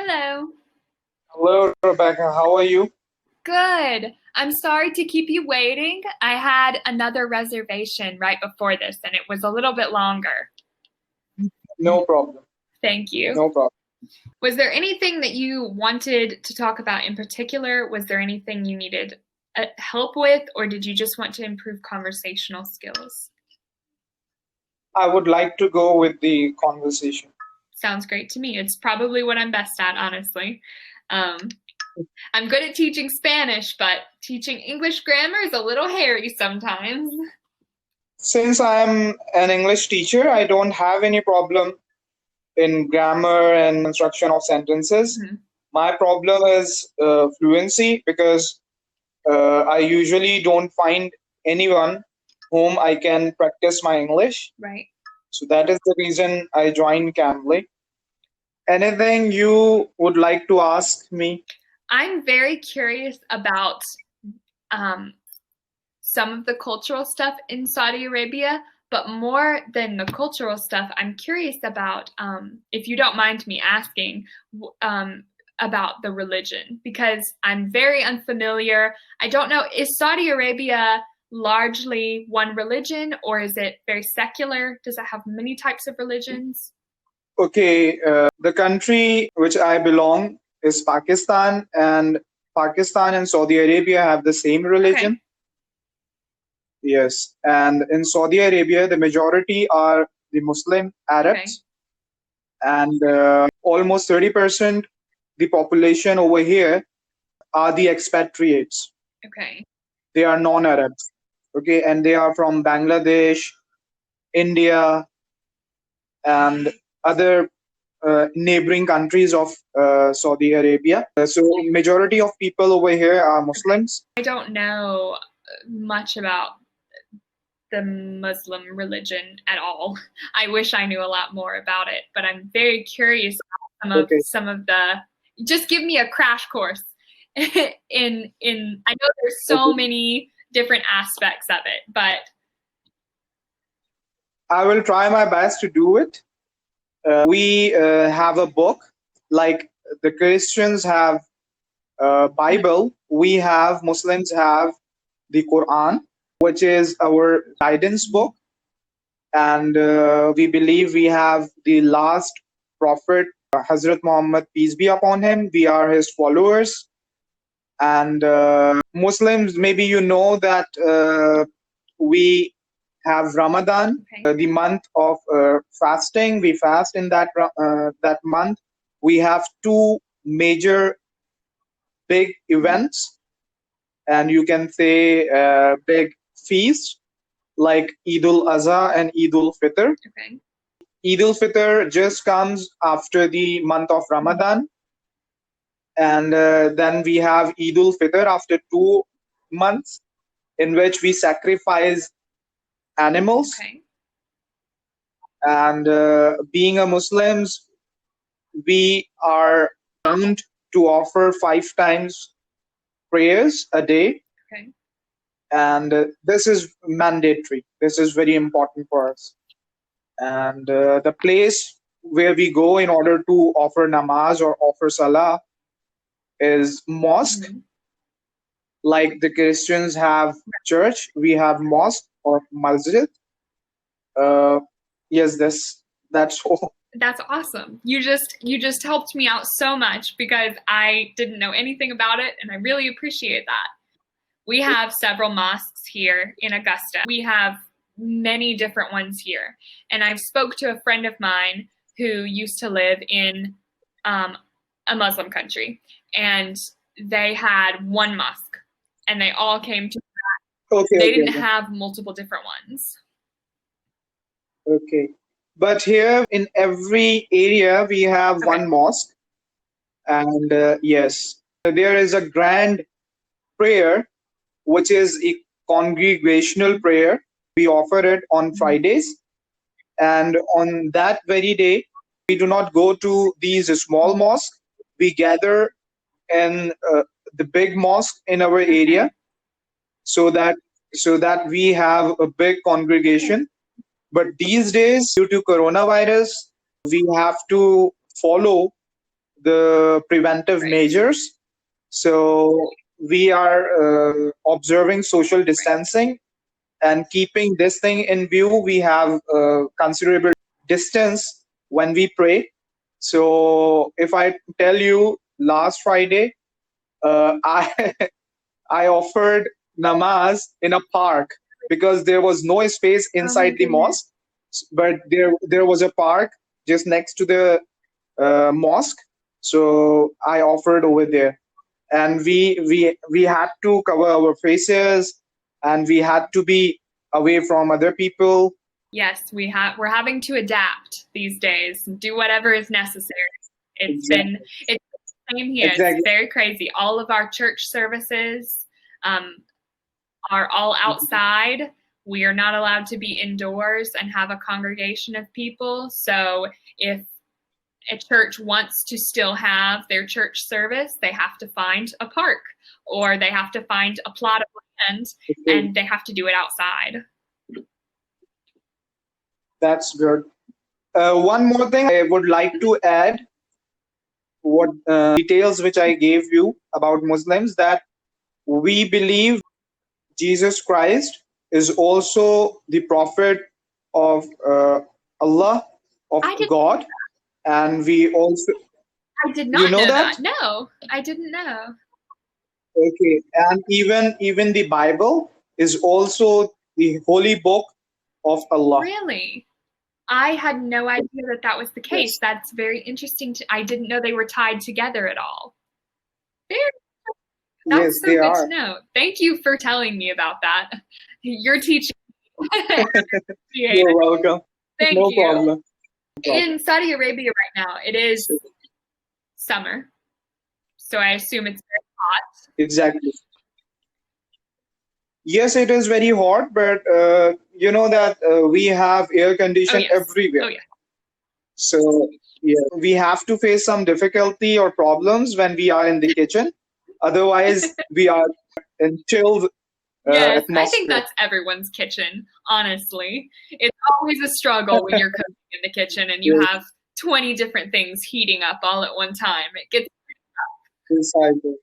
Hello. Hello, Rebecca. How are you? Good. I'm sorry to keep you waiting. I had another reservation right before this, and it was a little bit longer. No problem. Thank you. No problem. Was there anything that you wanted to talk about in particular? Was there anything you needed help with, or did you just want to improve conversational skills? I would like to go with the conversation. Sounds great to me. It's probably what I'm best at, honestly. I'm good at teaching Spanish, but teaching English grammar is a little hairy sometimes. Since I'm an English teacher, I don't have any problem in grammar and construction of sentences. Mm-hmm. My problem is fluency because I usually don't find anyone whom I can practice my English. Right. So that is the reason I joined Cambly. Anything you would like to ask me? I'm very curious about some of the cultural stuff in Saudi Arabia, but more than the cultural stuff, I'm curious about, if you don't mind me asking, about the religion, because I'm very unfamiliar. I don't know, is Saudi Arabia largely one religion, or is it very secular? Does it have many types of religions? Okay, the country which I belong is Pakistan, and Pakistan and Saudi Arabia have the same religion. Okay. Yes, and in Saudi Arabia, the majority are the Muslim Arabs, and almost 30% the population over here are the expatriates. Okay. They are non-Arabs. Okay, and they are from Bangladesh, India, and other neighboring countries of Saudi Arabia. So majority of people over here are Muslims. I don't know much about the Muslim religion at all. I wish I knew a lot more about it, but I'm very curious about some of the. Just give me a crash course in. I know there's so many different aspects of it, but I will try my best to do it. We have a book, like the Christians have Bible. Muslims have the Quran, which is our guidance book. And we believe we have the last prophet, Hazrat Muhammad, peace be upon him. We are his followers. And Muslims, maybe you know that we have Ramadan, the month of fasting. We fast in that month. We have two major big events, and you can say big feasts like Eid al-Azha and Eid al-Fitr. Okay. Eid al-Fitr just comes after the month of Ramadan, and then we have Eid al-Fitr after 2 months, in which we sacrifice animals. Okay. And being a Muslims, we are bound to offer 5 times prayers a day. Okay. And this is mandatory. This is very important for us. And the place where we go in order to offer namaz or offer salah is mosque. Mm-hmm. Like the Christians have church, we have mosque or masjid. Yes, that's all. That's awesome. You just helped me out so much because I didn't know anything about it, and I really appreciate that. We have several mosques here in Augusta. We have many different ones here. And I've spoke to a friend of mine who used to live in a Muslim country, and they had one mosque, and they all came to that. Okay, they didn't have multiple different ones. Okay. But here in every area, we have one mosque. And yes, there is a grand prayer, which is a congregational prayer. We offer it on Fridays. And on that very day, we do not go to these small mosques. We gather in the big mosque in our area so that we have a big congregation. But these days, due to coronavirus, we have to follow the preventive Right. measures. So we are observing social distancing and keeping this thing in view. We have considerable distance when we pray. So if I tell you, last Friday, I I offered namaz in a park because there was no space Oh my inside the goodness. mosque, but there was a park just next to the mosque. So I offered over there, and we had to cover our faces, and we had to be away from other people. Yes, we're having to adapt these days, do whatever is necessary. It's Exactly. the same here. It's Exactly. very crazy. All of our church services are all outside. We are not allowed to be indoors and have a congregation of people. So if a church wants to still have their church service, they have to find a park or they have to find a plot of land and they have to do it outside. That's good. One more thing I would like to add, what details which I gave you about Muslims, that we believe Jesus Christ is also the prophet of Allah, of I God, and we also, did you not know know that. that? No, I didn't know. Okay, and even the Bible is also the holy book of Allah. Really? I had no idea that that was the case. Yes. That's very interesting. I didn't know they were tied together at all. That's Yes, so they good to are. know. Thank you for telling me about that. You're teaching. You're welcome. Thank No you. problem. In Saudi Arabia right now, it is summer. So I assume it's very hot. Exactly. Yes, it is very hot, but you know that we have air Oh, condition yes. everywhere. Oh, yeah. So yeah, we have to face some difficulty or problems when we are in the kitchen. Otherwise, we are in chilled Yes, I think atmosphere. that's everyone's kitchen, honestly. It's always a struggle when you're cooking in the kitchen and you Yes, have 20 different things heating up all at one time. It gets precisely.